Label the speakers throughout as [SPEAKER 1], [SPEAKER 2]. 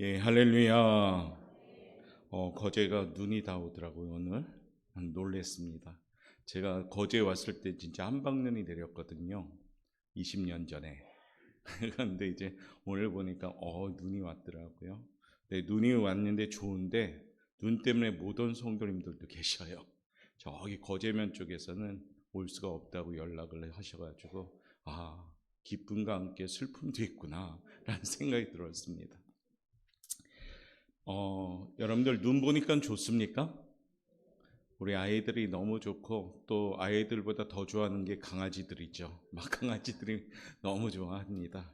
[SPEAKER 1] 예, 할렐루야. 거제가 눈이 다 오더라고요, 오늘. 놀랬습니다. 제가 거제 왔을 때 진짜 한방눈이 내렸거든요. 20년 전에. 그런데 이제 오늘 보니까 눈이 왔더라고요. 네, 눈이 왔는데 좋은데 눈 때문에 못 온 성도님들도 계셔요. 저기 거제면 쪽에서는 올 수가 없다고 연락을 하셔가지고 기쁨과 함께 슬픔도 있구나 라는 생각이 들었습니다. 여러분들 눈 보니까 좋습니까? 우리 아이들이 너무 좋고 또 아이들보다 더 좋아하는 게 강아지들이죠. 막 강아지들이 너무 좋아합니다.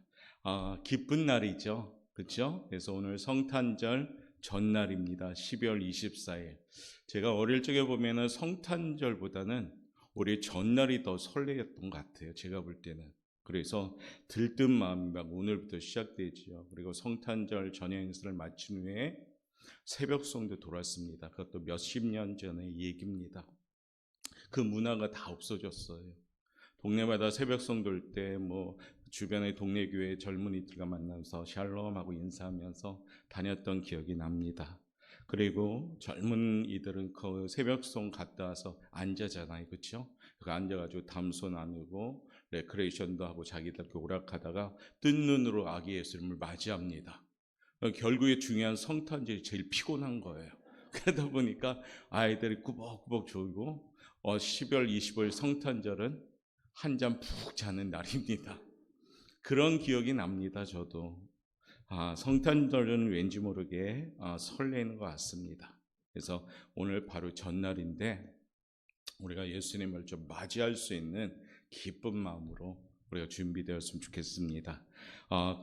[SPEAKER 1] 기쁜 날이죠. 그렇죠? 그래서 오늘 성탄절 전날입니다. 12월 24일. 제가 어릴 적에 보면은 성탄절보다는 우리 전날이 더 설레었던 것 같아요. 제가 볼 때는. 그래서 들뜬 마음이 막 오늘부터 시작되지요. 그리고 성탄절 저녁 행사를 마친 후에 새벽송도 돌았습니다. 그것도 몇십 년 전의 얘기입니다. 그 문화가 다 없어졌어요. 동네마다 새벽송 돌 때 주변의 동네 교회 젊은이들과 만나서 샬롬하고 인사하면서 다녔던 기억이 납니다. 그리고 젊은이들은 그 새벽송 갔다 와서 앉아잖아요. 그렇죠? 그 앉아가지고 담소 나누고 레크레이션도 하고 자기들 오락하다가 뜬 눈으로 아기 예수님을 맞이합니다. 결국에 중요한 성탄절이 제일 피곤한 거예요. 그러다 보니까 아이들이 꾸벅꾸벅 졸고 12월 25일 성탄절은 한잠 푹 자는 날입니다. 그런 기억이 납니다. 저도 성탄절은 왠지 모르게 설레는 것 같습니다. 그래서 오늘 바로 전날인데 우리가 예수님을 좀 맞이할 수 있는 기쁜 마음으로 우리가 준비되었으면 좋겠습니다.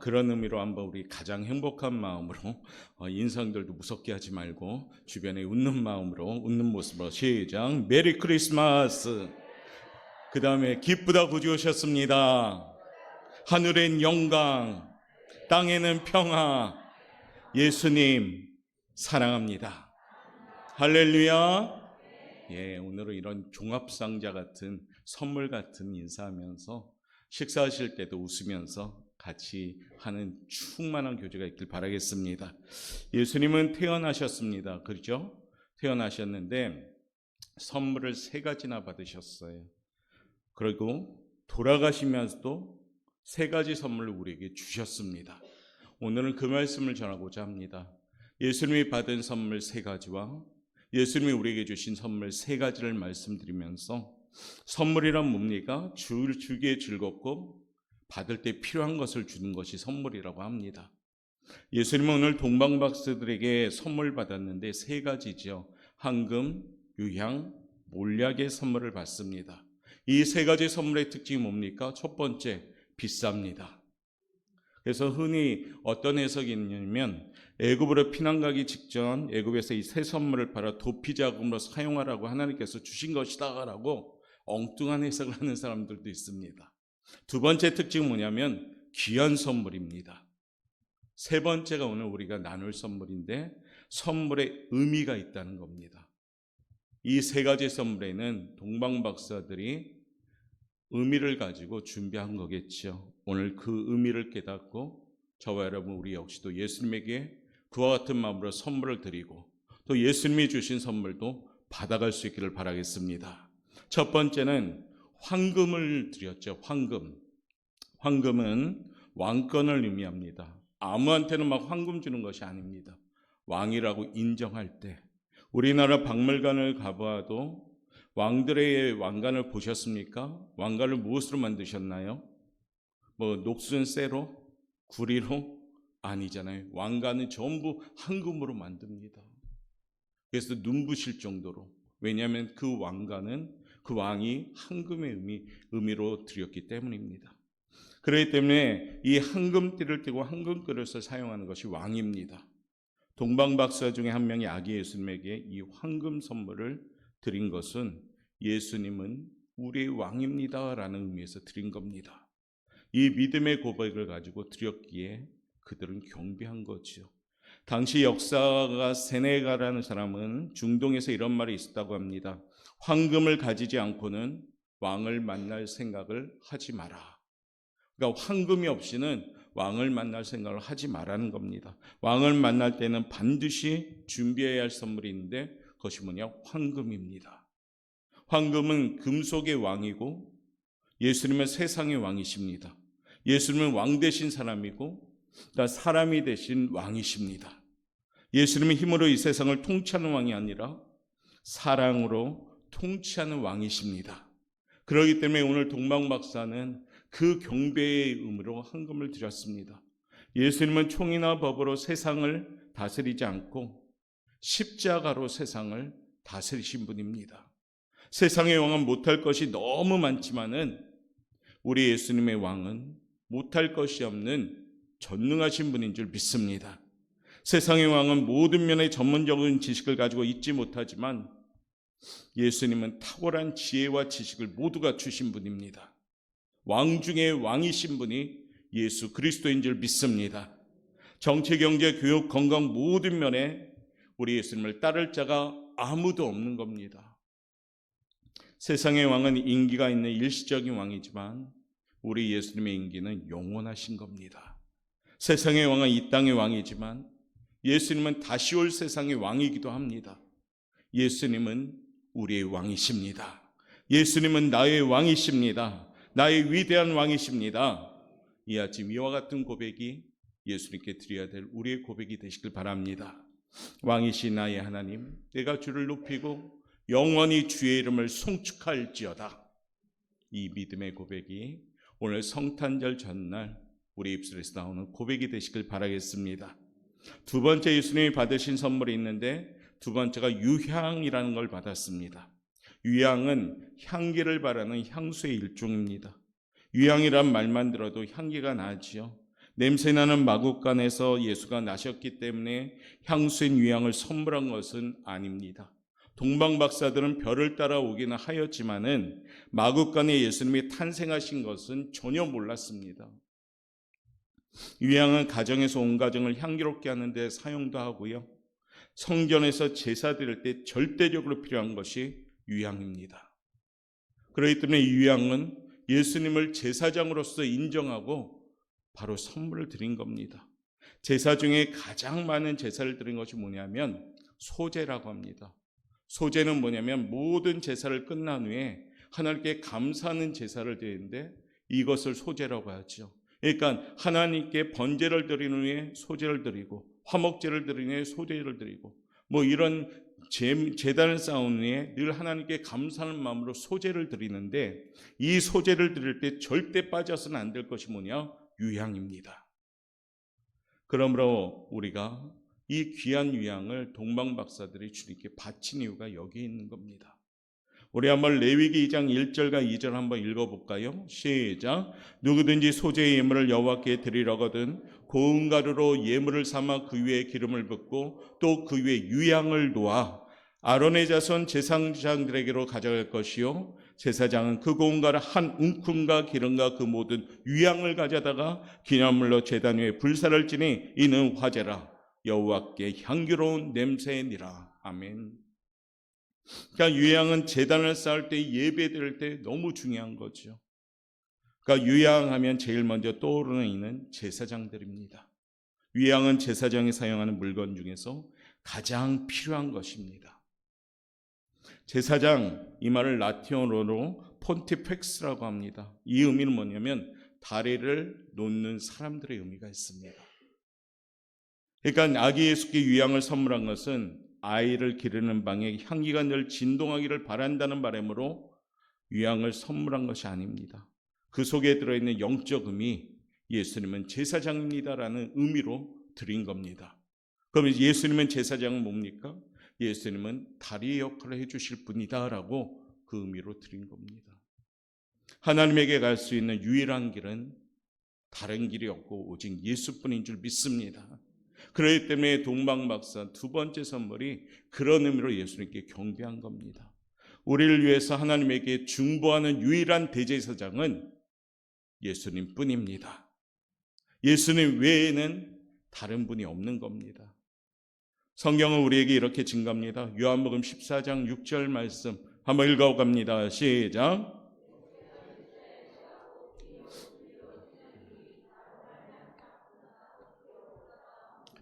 [SPEAKER 1] 그런 의미로 한번 우리 가장 행복한 마음으로 인상들도 무섭게 하지 말고 주변에 웃는 마음으로 웃는 모습으로 시작. 메리 크리스마스. 그 다음에 기쁘다 구주 오셨습니다. 하늘엔 영광, 땅에는 평화. 예수님 사랑합니다. 할렐루야. 예, 오늘은 이런 종합상자 같은 선물 같은 인사하면서 식사하실 때도 웃으면서 같이 하는 충만한 교제가 있길 바라겠습니다. 예수님은 태어나셨습니다. 그렇죠? 태어나셨는데 선물을 3가지나 받으셨어요. 그리고 돌아가시면서도 3가지 선물을 우리에게 주셨습니다. 오늘은 그 말씀을 전하고자 합니다. 예수님이 받은 선물 3가지와 예수님이 우리에게 주신 선물 3가지를 말씀드리면서 선물이란 뭡니까? 주기에 즐겁고 받을 때 필요한 것을 주는 것이 선물이라고 합니다. 예수님은 오늘 동방박사들에게 선물 받았는데 3가지죠. 황금, 유향, 몰약의 선물을 받습니다. 이 3가지 선물의 특징이 뭡니까? 첫 번째, 비쌉니다. 그래서 흔히 어떤 해석이 있냐면 애굽으로 피난 가기 직전 애굽에서 이 새 선물을 팔아 도피 자금으로 사용하라고 하나님께서 주신 것이다 라고 엉뚱한 해석을 하는 사람들도 있습니다. 두 번째 특징은 뭐냐면 귀한 선물입니다. 세 번째가 오늘 우리가 나눌 선물인데 선물에 의미가 있다는 겁니다. 이 3가지 선물에는 동방박사들이 의미를 가지고 준비한 거겠죠. 오늘 그 의미를 깨닫고 저와 여러분 우리 역시도 예수님에게 그와 같은 마음으로 선물을 드리고 또 예수님이 주신 선물도 받아갈 수 있기를 바라겠습니다. 첫 번째는 황금을 드렸죠. 황금은 왕권을 의미합니다. 아무한테는 막 황금 주는 것이 아닙니다. 왕이라고 인정할 때 우리나라 박물관을 가봐도 왕들의 왕관을 보셨습니까? 왕관을 무엇으로 만드셨나요? 녹슨 쇠로? 구리로? 아니잖아요. 왕관은 전부 황금으로 만듭니다. 그래서 눈부실 정도로. 왜냐하면 그 왕관은 그 왕이 황금의 의미로 드렸기 때문입니다. 그렇기 때문에 이 황금띠를 띠고 황금 그릇을 사용하는 것이 왕입니다. 동방박사 중에 한 명이 아기 예수님에게 이 황금 선물을 드린 것은 예수님은 우리의 왕입니다 라는 의미에서 드린 겁니다. 이 믿음의 고백을 가지고 드렸기에 그들은 경배한 거죠. 당시 역사가 세네가라는 사람은 중동에서 이런 말이 있었다고 합니다. 황금을 가지지 않고는 왕을 만날 생각을 하지 마라. 그러니까 황금이 없이는 왕을 만날 생각을 하지 말라는 겁니다. 왕을 만날 때는 반드시 준비해야 할 선물이 있는데 그것이 뭐냐? 황금입니다. 황금은 금속의 왕이고 예수님은 세상의 왕이십니다. 예수님은 왕 되신 사람이고 사람이 되신 왕이십니다. 예수님은 힘으로 이 세상을 통치하는 왕이 아니라 사랑으로 통치하는 왕이십니다. 그렇기 때문에 오늘 동방박사는 그 경배의 의미로 헌금을 드렸습니다. 예수님은 총이나 법으로 세상을 다스리지 않고 십자가로 세상을 다스리신 분입니다. 세상의 왕은 못할 것이 너무 많지만은 우리 예수님의 왕은 못할 것이 없는 전능하신 분인 줄 믿습니다. 세상의 왕은 모든 면의 전문적인 지식을 가지고 있지 못하지만 예수님은 탁월한 지혜와 지식을 모두가 주신 분입니다. 왕 중에 왕이신 분이 예수 그리스도인 줄 믿습니다. 정치, 경제, 교육, 건강 모든 면에 우리 예수님을 따를 자가 아무도 없는 겁니다. 세상의 왕은 인기가 있는 일시적인 왕이지만 우리 예수님의 인기는 영원하신 겁니다. 세상의 왕은 이 땅의 왕이지만 예수님은 다시 올 세상의 왕이기도 합니다. 예수님은 우리의 왕이십니다. 예수님은 나의 왕이십니다. 나의 위대한 왕이십니다. 이 아침 이와 같은 고백이 예수님께 드려야 될 우리의 고백이 되시길 바랍니다. 왕이신 나의 하나님, 내가 주를 높이고 영원히 주의 이름을 송축할지어다. 이 믿음의 고백이 오늘 성탄절 전날 우리 입술에서 나오는 고백이 되시길 바라겠습니다. 두 번째 예수님이 받으신 선물이 있는데 두 번째가 유향이라는 걸 받았습니다. 유향은 향기를 바라는 향수의 일종입니다. 유향이란 말만 들어도 향기가 나지요. 냄새나는 마구간에서 예수가 나셨기 때문에 향수인 유향을 선물한 것은 아닙니다. 동방박사들은 별을 따라 오기는 하였지만은 마구간에 예수님이 탄생하신 것은 전혀 몰랐습니다. 유향은 가정에서 온 가정을 향기롭게 하는 데 사용도 하고요. 성전에서 제사 드릴 때 절대적으로 필요한 것이 유향입니다. 그렇기 때문에 유향은 예수님을 제사장으로서 인정하고 바로 선물을 드린 겁니다. 제사 중에 가장 많은 제사를 드린 것이 뭐냐면 소제라고 합니다. 소제는 뭐냐면 모든 제사를 끝난 후에 하나님께 감사하는 제사를 드리는데 이것을 소제라고 하죠. 그러니까 하나님께 번제를 드리는 후에 소제를 드리고 화목제를 드리는 후에 소제를 드리고 뭐 이런 제단을 쌓은 후에 늘 하나님께 감사하는 마음으로 소제를 드리는데 이 소제를 드릴 때 절대 빠져서는 안 될 것이 뭐냐? 유향입니다. 그러므로 우리가 이 귀한 유향을 동방박사들이 주님께 바친 이유가 여기에 있는 겁니다. 우리 한번 레위기 2장 1절과 2절 한번 읽어볼까요? 시작. 누구든지 소제의 예물을 여호와께 드리려거든 고운 가루로 예물을 삼아 그 위에 기름을 붓고 또 그 위에 유향을 놓아 아론의 자손 제사장들에게로 가져갈 것이요 제사장은 그 고운 가루 한 움큼과 기름과 그 모든 유향을 가져다가 기념물로 제단 위에 불사를 지니 이는 화제라 여호와께 향기로운 냄새니라. 아멘. 그러니까 유향은 제단을 쌓을 때 예배 드릴 때 너무 중요한 거죠. 그러니까 유향하면 제일 먼저 떠오르는 이는 제사장들입니다. 유향은 제사장이 사용하는 물건 중에서 가장 필요한 것입니다. 제사장, 이 말을 라틴어로 폰티펙스라고 합니다. 이 의미는 뭐냐면 다리를 놓는 사람들의 의미가 있습니다. 그러니까 아기 예수께 유향을 선물한 것은 아이를 기르는 방에 향기가 늘 진동하기를 바란다는 바람으로 유향을 선물한 것이 아닙니다. 그 속에 들어있는 영적 의미, 예수님은 제사장입니다라는 의미로 드린 겁니다. 그럼 예수님은 제사장은 뭡니까? 예수님은 다리 역할을 해주실 분이다라고 그 의미로 드린 겁니다. 하나님에게 갈 수 있는 유일한 길은 다른 길이 없고 오직 예수뿐인 줄 믿습니다. 그렇기 때문에 동방박사 두 번째 선물이 그런 의미로 예수님께 경배한 겁니다. 우리를 위해서 하나님에게 중보하는 유일한 대제사장은 예수님 뿐입니다. 예수님 외에는 다른 분이 없는 겁니다. 성경은 우리에게 이렇게 증거합니다. 요한복음 14장 6절 말씀 한번 읽어갑니다. 시작.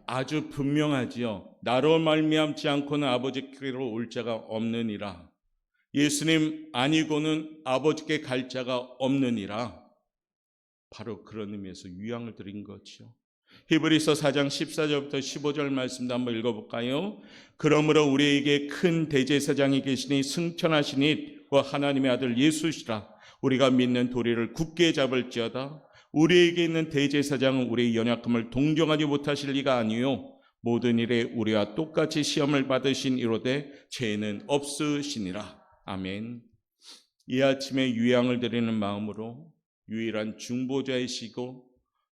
[SPEAKER 1] 아주 분명하지요. 나로 말미암지 않고는 아버지께로 올 자가 없느니라. 예수님 아니고는 아버지께 갈 자가 없느니라. 바로 그런 의미에서 유양을 드린 거죠. 히브리서 4장 14절부터 15절 말씀도 한번 읽어볼까요? 그러므로 우리에게 큰 대제사장이 계시니 승천하시니 하나님의 아들 예수시라. 우리가 믿는 도리를 굳게 잡을지어다. 우리에게 있는 대제사장은 우리의 연약함을 동정하지 못하실 리가 아니요 모든 일에 우리와 똑같이 시험을 받으신 이로되 죄는 없으시니라. 아멘. 이 아침에 유양을 드리는 마음으로 유일한 중보자이시고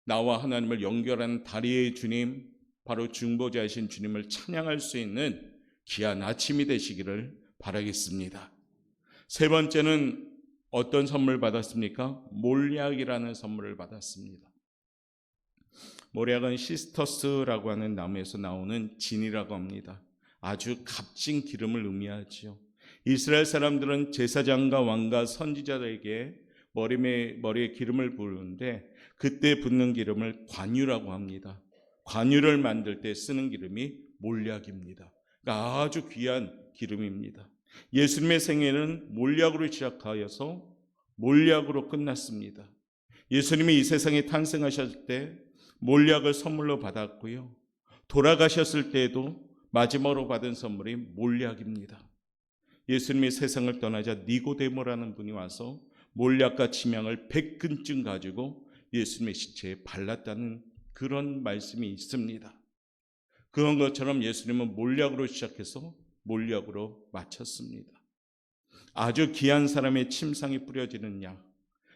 [SPEAKER 1] 나와 하나님을 연결하는 다리의 주님, 바로 중보자이신 주님을 찬양할 수 있는 귀한 아침이 되시기를 바라겠습니다. 세 번째는 어떤 선물 받았습니까? 몰약이라는 선물을 받았습니다. 몰약은 시스터스라고 하는 나무에서 나오는 진이라고 합니다. 아주 값진 기름을 의미하죠. 이스라엘 사람들은 제사장과 왕과 선지자들에게 머리에 기름을 부르는데 그때 붓는 기름을 관유라고 합니다. 관유를 만들 때 쓰는 기름이 몰약입니다. 그러니까 아주 귀한 기름입니다. 예수님의 생애는 몰약으로 시작하여서 몰약으로 끝났습니다. 예수님이 이 세상에 탄생하셨을 때 몰약을 선물로 받았고요. 돌아가셨을 때에도 마지막으로 받은 선물이 몰약입니다. 예수님이 세상을 떠나자 니고데모라는 분이 와서 몰약과 침향을 100근쯤 가지고 예수님의 시체에 발랐다는 그런 말씀이 있습니다. 그런 것처럼 예수님은 몰약으로 시작해서 몰약으로 마쳤습니다. 아주 귀한 사람의 침상이 뿌려지는 약,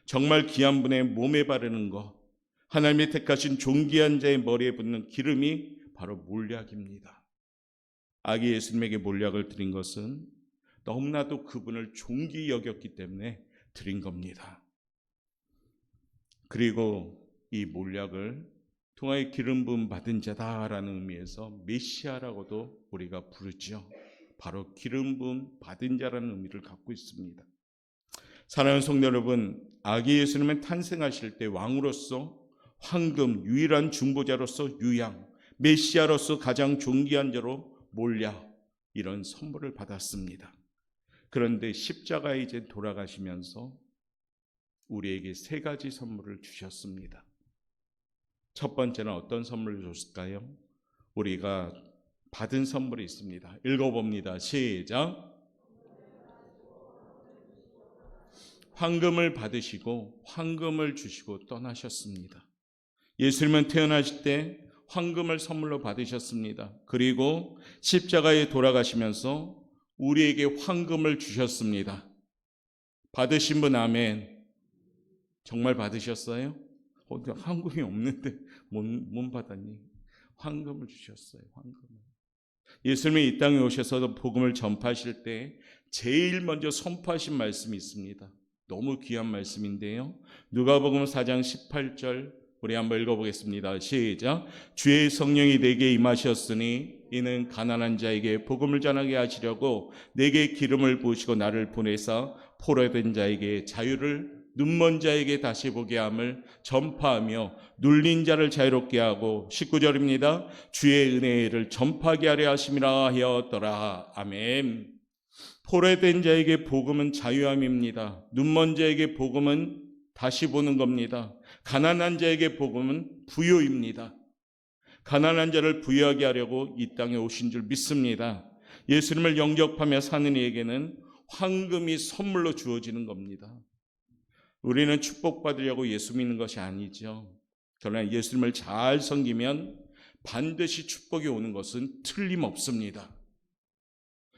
[SPEAKER 1] 정말 귀한 분의 몸에 바르는 것, 하나님이 택하신 존귀한 자의 머리에 붓는 기름이 바로 몰약입니다. 아기 예수님에게 몰약을 드린 것은 너무나도 그분을 존귀 여겼기 때문에 드린 겁니다. 그리고 이 몰약을 통하여 기름 부음 받은 자다라는 의미에서 메시아라고도 우리가 부르죠. 바로 기름 부음 받은 자라는 의미를 갖고 있습니다. 사랑하는 성도 여러분, 아기 예수님은 탄생하실 때 왕으로서 황금, 유일한 중보자로서 유양, 메시아로서 가장 존귀한 자로 몰약, 이런 선물을 받았습니다. 그런데 십자가에 이제 돌아가시면서 우리에게 세 가지 선물을 주셨습니다. 첫 번째는 어떤 선물을 줬을까요? 우리가 받은 선물이 있습니다. 읽어봅니다. 시작. 황금을 받으시고 황금을 주시고 떠나셨습니다. 예수님은 태어나실 때 황금을 선물로 받으셨습니다. 그리고 십자가에 돌아가시면서 우리에게 황금을 주셨습니다. 받으신 분 아멘. 정말 받으셨어요? 황금이 없는데 못 받았니? 황금을 주셨어요. 황금을. 예수님이 이 땅에 오셔서 복음을 전파하실 때 제일 먼저 선포하신 말씀이 있습니다. 너무 귀한 말씀인데요. 누가복음 4장 18절 우리 한번 읽어보겠습니다. 시작. 주의 성령이 내게 임하셨으니 이는 가난한 자에게 복음을 전하게 하시려고 내게 기름을 부으시고 나를 보내사 포로된 자에게 자유를, 눈먼 자에게 다시 보게 함을 전파하며 눌린 자를 자유롭게 하고 19절입니다. 주의 은혜를 전파하게 하려 하심이라 하였더라. 아멘. 포로된 자에게 복음은 자유함입니다. 눈먼 자에게 복음은 다시 보는 겁니다. 가난한 자에게 복음은 부요입니다. 가난한 자를 부유하게 하려고 이 땅에 오신 줄 믿습니다. 예수님을 영접하며 사는 이에게는 황금이 선물로 주어지는 겁니다. 우리는 축복받으려고 예수 믿는 것이 아니죠. 그러나 예수님을 잘 섬기면 반드시 축복이 오는 것은 틀림없습니다.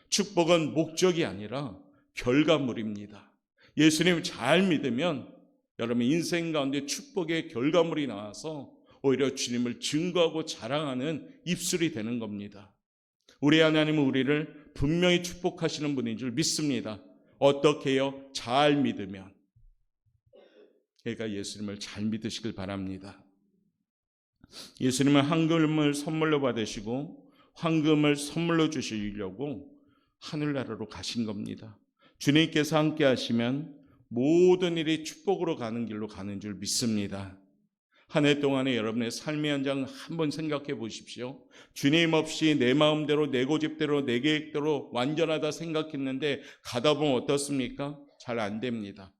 [SPEAKER 1] 축복은 목적이 아니라 결과물입니다. 예수님을 잘 믿으면 여러분 인생 가운데 축복의 결과물이 나와서 오히려 주님을 증거하고 자랑하는 입술이 되는 겁니다. 우리 하나님은 우리를 분명히 축복하시는 분인 줄 믿습니다. 어떻게 해요? 잘 믿으면. 그러니까 예수님을 잘 믿으시길 바랍니다. 예수님은 황금을 선물로 받으시고 황금을 선물로 주시려고 하늘나라로 가신 겁니다. 주님께서 함께 하시면 모든 일이 축복으로 가는 길로 가는 줄 믿습니다. 한 해 동안에 여러분의 삶의 현장 한번 생각해 보십시오. 주님 없이 내 마음대로, 내 고집대로, 내 계획대로 완전하다 생각했는데 가다 보면 어떻습니까? 잘 안 됩니다.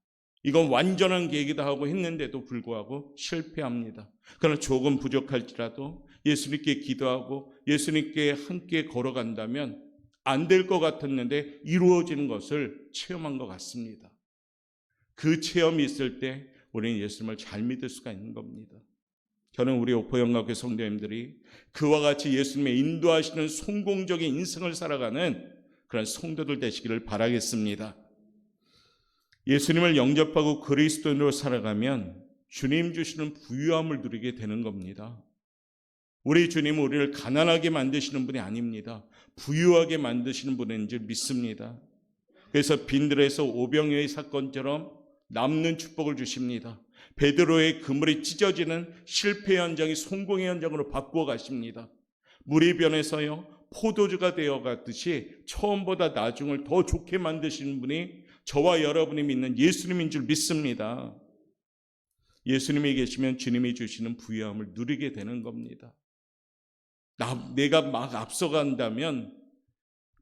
[SPEAKER 1] 이건 완전한 계획이다 하고 했는데도 불구하고 실패합니다. 그러나 조금 부족할지라도 예수님께 기도하고 예수님께 함께 걸어간다면 안 될 것 같았는데 이루어지는 것을 체험한 것 같습니다. 그 체험이 있을 때 우리는 예수님을 잘 믿을 수가 있는 겁니다. 저는 우리 오포영각교 성도님들이 그와 같이 예수님의 인도하시는 성공적인 인생을 살아가는 그런 성도들 되시기를 바라겠습니다. 예수님을 영접하고 그리스도인으로 살아가면 주님 주시는 부유함을 누리게 되는 겁니다. 우리 주님은 우리를 가난하게 만드시는 분이 아닙니다. 부유하게 만드시는 분인 줄 믿습니다. 그래서 빈들에서 오병이어의 사건처럼 남는 축복을 주십니다. 베드로의 그물이 찢어지는 실패 현장이 성공의 현장으로 바꾸어 가십니다. 물이 변해서요 포도주가 되어 갔듯이 처음보다 나중을 더 좋게 만드시는 분이 저와 여러분이 믿는 예수님인 줄 믿습니다. 예수님이 계시면 주님이 주시는 부유함을 누리게 되는 겁니다. 내가 막 앞서간다면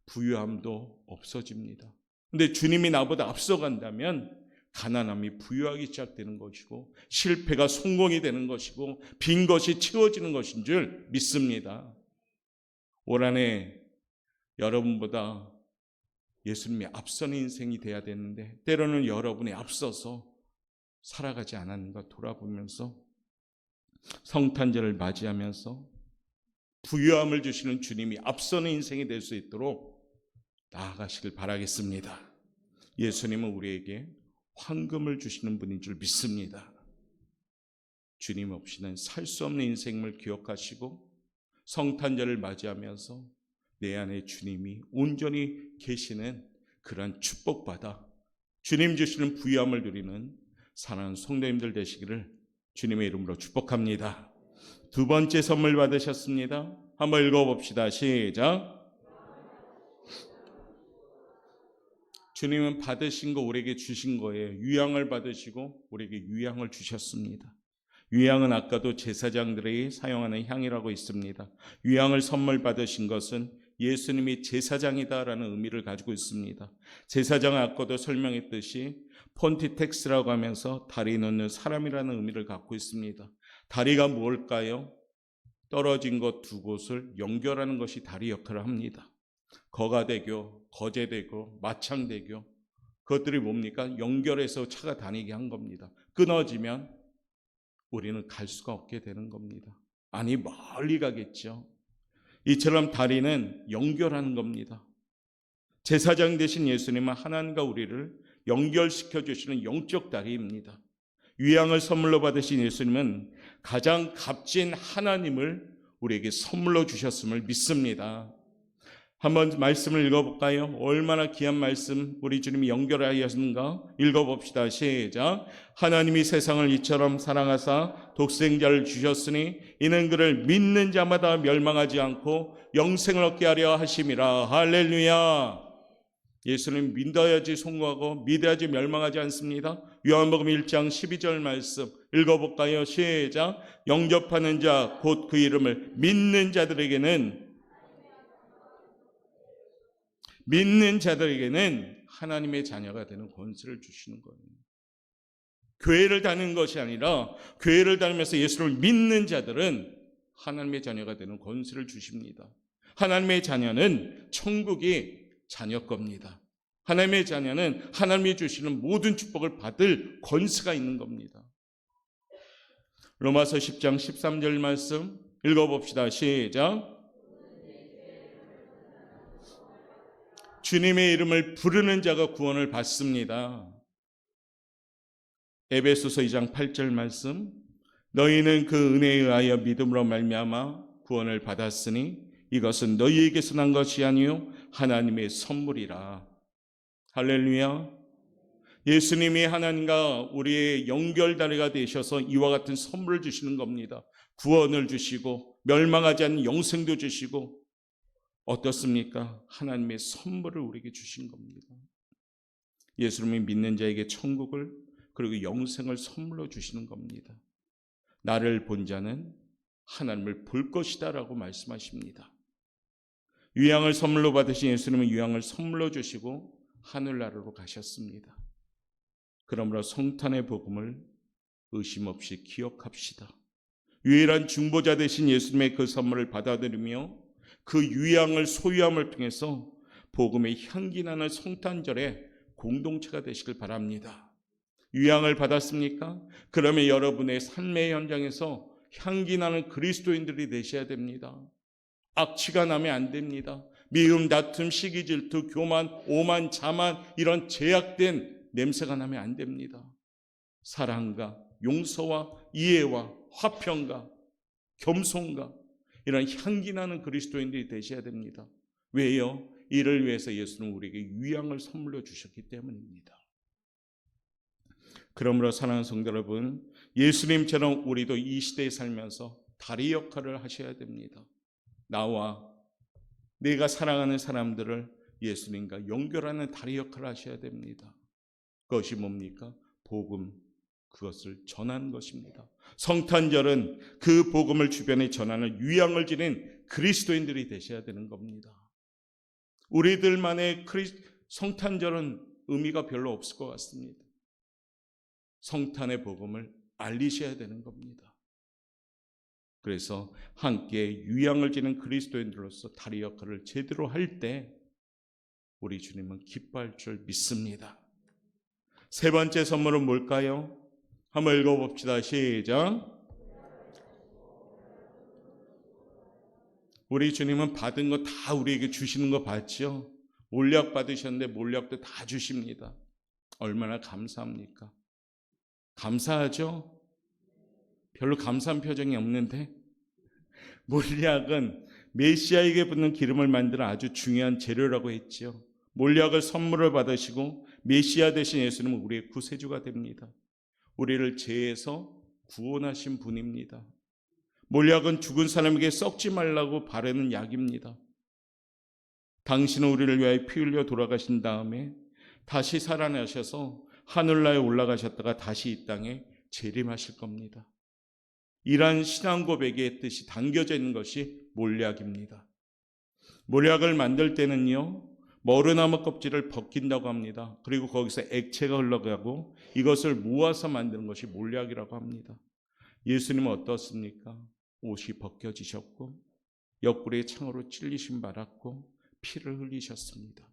[SPEAKER 1] 부유함도 없어집니다. 근데 주님이 나보다 앞서간다면 가난함이 부유하기 시작되는 것이고 실패가 성공이 되는 것이고 빈 것이 채워지는 것인 줄 믿습니다. 올 한 해 여러분보다 예수님이 앞서는 인생이 돼야 되는데 때로는 여러분이 앞서서 살아가지 않았는가 돌아보면서 성탄절을 맞이하면서 부유함을 주시는 주님이 앞서는 인생이 될 수 있도록 나아가시길 바라겠습니다. 예수님은 우리에게 황금을 주시는 분인 줄 믿습니다. 주님 없이는 살 수 없는 인생을 기억하시고 성탄절을 맞이하면서 내 안에 주님이 온전히 계시는 그런 축복받아 주님 주시는 부유함을 누리는 사랑하는 성도님들 되시기를 주님의 이름으로 축복합니다. 두 번째 선물 받으셨습니다. 한번 읽어봅시다. 시작. 주님은 받으신 거 우리에게 주신 거예요. 유향을 받으시고 우리에게 유향을 주셨습니다. 유향은 아까도 제사장들이 사용하는 향이라고 있습니다. 유향을 선물 받으신 것은 예수님이 제사장이다라는 의미를 가지고 있습니다. 제사장은 아까도 설명했듯이 폰티텍스라고 하면서 다리 놓는 사람이라는 의미를 갖고 있습니다. 다리가 뭘까요? 떨어진 것 두 곳을 연결하는 것이 다리 역할을 합니다. 거가대교, 거제대교, 마창대교 그것들이 뭡니까? 연결해서 차가 다니게 한 겁니다. 끊어지면 우리는 갈 수가 없게 되는 겁니다. 아니 멀리 가겠죠. 이처럼 다리는 연결하는 겁니다. 제사장 되신 예수님은 하나님과 우리를 연결시켜 주시는 영적 다리입니다. 유향을 선물로 받으신 예수님은 가장 값진 하나님을 우리에게 선물로 주셨음을 믿습니다. 한번 말씀을 읽어볼까요? 얼마나 귀한 말씀 우리 주님이 연결하였는가? 읽어봅시다. 시작. 하나님이 세상을 이처럼 사랑하사 독생자를 주셨으니 이는 그를 믿는 자마다 멸망하지 않고 영생을 얻게 하려 하심이라. 할렐루야. 예수님 믿어야지 성공하고 믿어야지 멸망하지 않습니다. 요한복음 1장 12절 말씀 읽어볼까요? 시작. 영접하는 자 곧 그 이름을 믿는 자들에게는 하나님의 자녀가 되는 권세를 주시는 거예요. 교회를 다니는 것이 아니라 교회를 다니면서 예수를 믿는 자들은 하나님의 자녀가 되는 권세를 주십니다. 하나님의 자녀는 천국이 자녀 겁니다. 하나님의 자녀는 하나님이 주시는 모든 축복을 받을 권세가 있는 겁니다. 로마서 10장 13절 말씀 읽어봅시다. 시작. 주님의 이름을 부르는 자가 구원을 받습니다. 에베소서 2장 8절 말씀 너희는 그 은혜에 의하여 믿음으로 말미암아 구원을 받았으니 이것은 너희에게서 난 것이 아니요 하나님의 선물이라. 할렐루야. 예수님이 하나님과 우리의 연결다리가 되셔서 이와 같은 선물을 주시는 겁니다. 구원을 주시고 멸망하지 않는 영생도 주시고 어떻습니까? 하나님의 선물을 우리에게 주신 겁니다. 예수님이 믿는 자에게 천국을 그리고 영생을 선물로 주시는 겁니다. 나를 본 자는 하나님을 볼 것이다 라고 말씀하십니다. 유향을 선물로 받으신 예수님은 유향을 선물로 주시고 하늘나라로 가셨습니다. 그러므로 성탄의 복음을 의심 없이 기억합시다. 유일한 중보자 되신 예수님의 그 선물을 받아들이며 그 유향을 소유함을 통해서 복음의 향기 나는 성탄절의 공동체가 되시길 바랍니다. 유향을 받았습니까? 그러면 여러분의 삶의 현장에서 향기 나는 그리스도인들이 되셔야 됩니다. 악취가 나면 안 됩니다. 미움, 다툼, 시기, 질투, 교만, 오만, 자만 이런 제약된 냄새가 나면 안 됩니다. 사랑과 용서와 이해와 화평과 겸손과 이런 향기 나는 그리스도인들이 되셔야 됩니다. 왜요? 이를 위해서 예수는 우리에게 유향을 선물로 주셨기 때문입니다. 그러므로 사랑하는 성도 여러분, 예수님처럼 우리도 이 시대에 살면서 다리 역할을 하셔야 됩니다. 나와 내가 사랑하는 사람들을 예수님과 연결하는 다리 역할을 하셔야 됩니다. 그것이 뭡니까? 복음, 그것을 전하는 것입니다. 성탄절은 그 복음을 주변에 전하는 유향을 지닌 그리스도인들이 되셔야 되는 겁니다. 우리들만의 성탄절은 의미가 별로 없을 것 같습니다. 성탄의 복음을 알리셔야 되는 겁니다. 그래서 함께 유향을 지닌 그리스도인들로서 다리 역할을 제대로 할 때 우리 주님은 기뻐할 줄 믿습니다. 세 번째 선물은 뭘까요? 한번 읽어봅시다. 시작. 우리 주님은 받은 거 다 우리에게 주시는 거 봤죠? 몰약 받으셨는데 몰약도 다 주십니다. 얼마나 감사합니까? 감사하죠? 별로 감사한 표정이 없는데, 몰약은 메시아에게 붓는 기름을 만드는 아주 중요한 재료라고 했죠. 몰약을 선물을 받으시고 메시아 되신 예수님은 우리의 구세주가 됩니다. 우리를 죄에서 구원하신 분입니다. 몰약은 죽은 사람에게 썩지 말라고 바르는 약입니다. 당신은 우리를 위하여 피 흘려 돌아가신 다음에 다시 살아나셔서 하늘나라에 올라가셨다가 다시 이 땅에 재림하실 겁니다. 이러한 신앙 고백의 뜻이 담겨져 있는 것이 몰약입니다. 몰약을 만들 때는요, 머루나무 껍질을 벗긴다고 합니다. 그리고 거기서 액체가 흘러가고 이것을 모아서 만드는 것이 몰약이라고 합니다. 예수님은 어떻습니까? 옷이 벗겨지셨고 옆구리에 창으로 찔리심 받았고 피를 흘리셨습니다.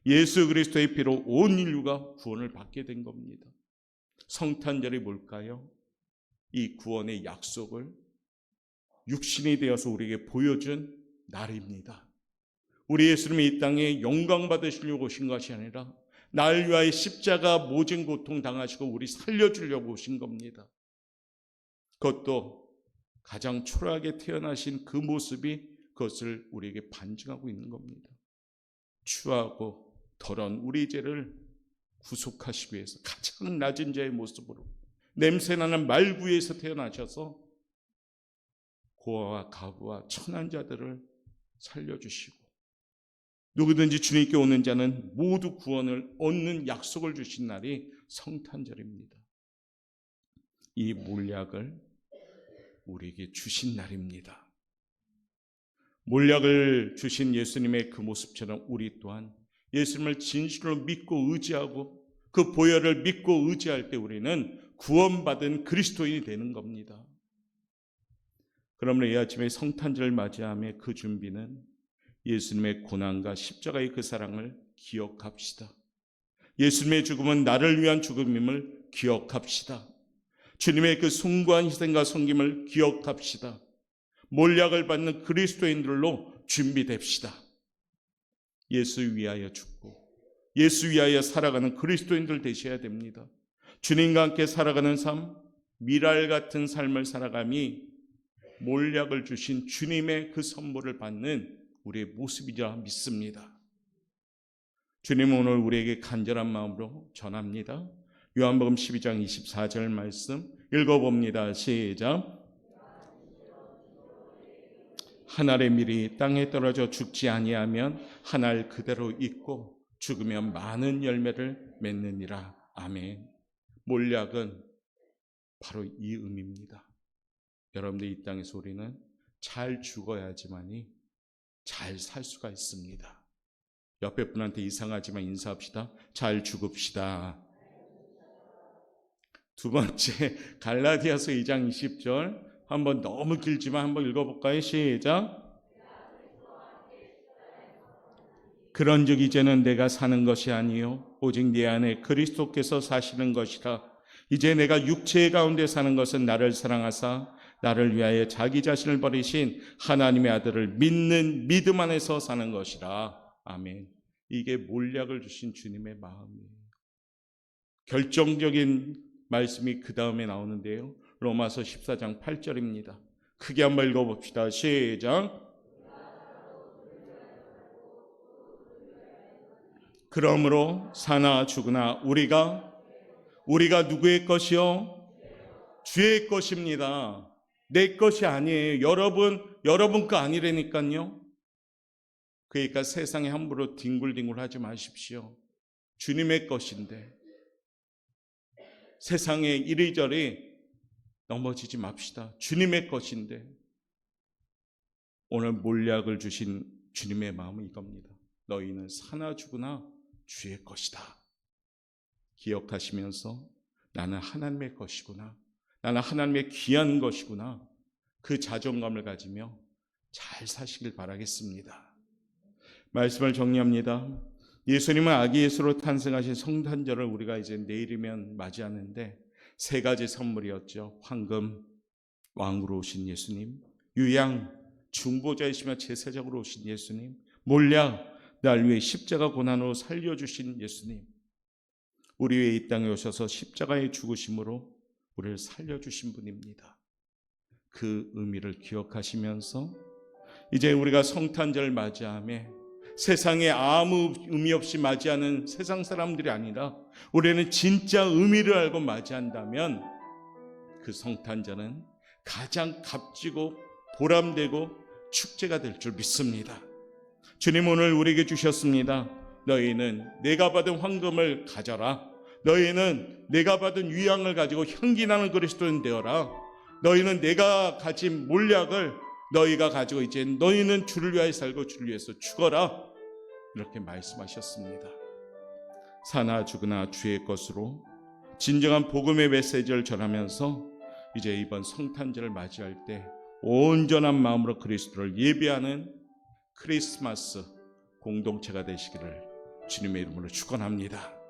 [SPEAKER 1] 예수 그리스도의 피로 온 인류가 구원을 받게 된 겁니다. 성탄절이 뭘까요? 이 구원의 약속을 육신이 되어서 우리에게 보여준 날입니다. 우리 예수님이 이 땅에 영광 받으시려고 오신 것이 아니라 날 위하여 십자가 모진 고통 당하시고 우리 살려주려고 오신 겁니다. 그것도 가장 초라하게 태어나신 그 모습이 그것을 우리에게 반증하고 있는 겁니다. 추하고 더러운 우리 죄를 구속하시기 위해서 가장 낮은 자의 모습으로 냄새나는 말구에서 태어나셔서 고아와 가부와 천한 자들을 살려주시고 누구든지 주님께 오는 자는 모두 구원을 얻는 약속을 주신 날이 성탄절입니다. 이 몰약을 우리에게 주신 날입니다. 몰약을 주신 예수님의 그 모습처럼 우리 또한 예수님을 진실로 믿고 의지하고 그 보혈을 믿고 의지할 때 우리는 구원받은 그리스도인이 되는 겁니다. 그러므로 이 아침에 성탄절을 맞이하며 그 준비는 예수님의 고난과 십자가의 그 사랑을 기억합시다. 예수님의 죽음은 나를 위한 죽음임을 기억합시다. 주님의 그 숭고한 희생과 섬김을 기억합시다. 몰약을 받는 그리스도인들로 준비됩시다. 예수 위하여 죽고 예수 위하여 살아가는 그리스도인들 되셔야 됩니다. 주님과 함께 살아가는 삶, 미랄 같은 삶을 살아감이 몰약을 주신 주님의 그 선물을 받는 우리의 모습이라 믿습니다. 주님은 오늘 우리에게 간절한 마음으로 전합니다. 요한복음 12장 24절 말씀 읽어봅니다. 시작. 한 알의 밀이 땅에 떨어져 죽지 아니하면 한 알 그대로 있고 죽으면 많은 열매를 맺느니라. 아멘. 몰약은 바로 이 의미입니다. 여러분들 이 땅에서 우리는 잘 죽어야지만이 잘 살 수가 있습니다. 옆에 분한테 이상하지만 인사합시다. 잘 죽읍시다. 두 번째, 갈라디아서 2장 20절 한번 너무 길지만 한번 읽어볼까요? 시작. 그런즉 이제는 내가 사는 것이 아니요 오직 내 안에 그리스도께서 사시는 것이라. 이제 내가 육체 가운데 사는 것은 나를 사랑하사 나를 위하여 자기 자신을 버리신 하나님의 아들을 믿는 믿음 안에서 사는 것이라. 아멘. 이게 몰약을 주신 주님의 마음이에요. 결정적인 말씀이 그 다음에 나오는데요. 로마서 14장 8절입니다. 크게 한번 읽어봅시다. 시작. 그러므로 사나 죽으나 우리가 누구의 것이요? 주의 것입니다. 내 것이 아니에요. 여러분 거 아니라니까요. 그러니까 세상에 함부로 뒹굴뒹굴 하지 마십시오. 주님의 것인데 세상에 이리저리 넘어지지 맙시다. 주님의 것인데. 오늘 몰약을 주신 주님의 마음은 이겁니다. 너희는 사나 죽으나 주의 것이다. 기억하시면서 나는 하나님의 것이구나. 나는 하나님의 귀한 것이구나. 그 자존감을 가지며 잘 사시길 바라겠습니다. 말씀을 정리합니다. 예수님은 아기 예수로 탄생하신 성탄절을 우리가 이제 내일이면 맞이하는데 세 가지 선물이었죠. 황금, 왕으로 오신 예수님, 유양, 중보자이시며 제사장으로 오신 예수님, 몰약, 날 위해 십자가 고난으로 살려주신 예수님. 우리 위해 이 땅에 오셔서 십자가의 죽으심으로 우리를 살려주신 분입니다. 그 의미를 기억하시면서 이제 우리가 성탄절을 맞이하며 세상에 아무 의미 없이 맞이하는 세상 사람들이 아니라 우리는 진짜 의미를 알고 맞이한다면 그 성탄절은 가장 값지고 보람되고 축제가 될 줄 믿습니다. 주님 오늘 우리에게 주셨습니다. 너희는 내가 받은 황금을 가져라. 너희는 내가 받은 유향을 가지고 향기나는 그리스도인 되어라. 너희는 내가 가진 몰약을 너희가 가지고 이제 너희는 주를 위하여 살고 주를 위해서 죽어라. 이렇게 말씀하셨습니다. 사나 죽으나 주의 것으로 진정한 복음의 메시지를 전하면서 이제 이번 성탄절을 맞이할 때 온전한 마음으로 그리스도를 예배하는 크리스마스 공동체가 되시기를 주님의 이름으로 축원합니다.